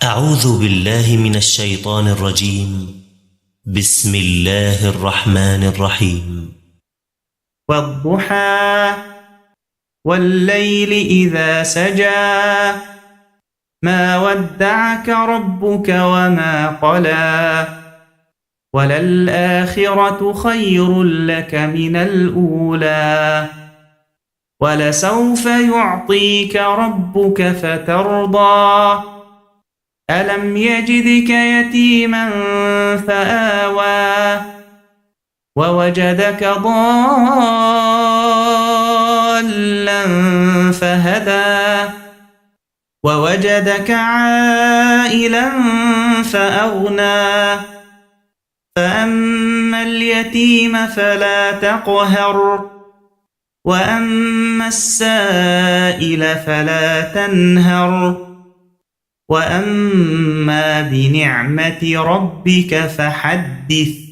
أعوذ بالله من الشيطان الرجيم. بسم الله الرحمن الرحيم. والضحى والليل إذا سجى ما ودعك ربك وما قلى وللآخرة خير لك من الأولى ولسوف يعطيك ربك فترضى ألم يجدك يتيما فآوى ووجدك ضالا فهدى ووجدك عائلا فأغنى فأما اليتيم فلا تقهر وأما السائل فلا تنهر وأما بنعمة ربك فحدث.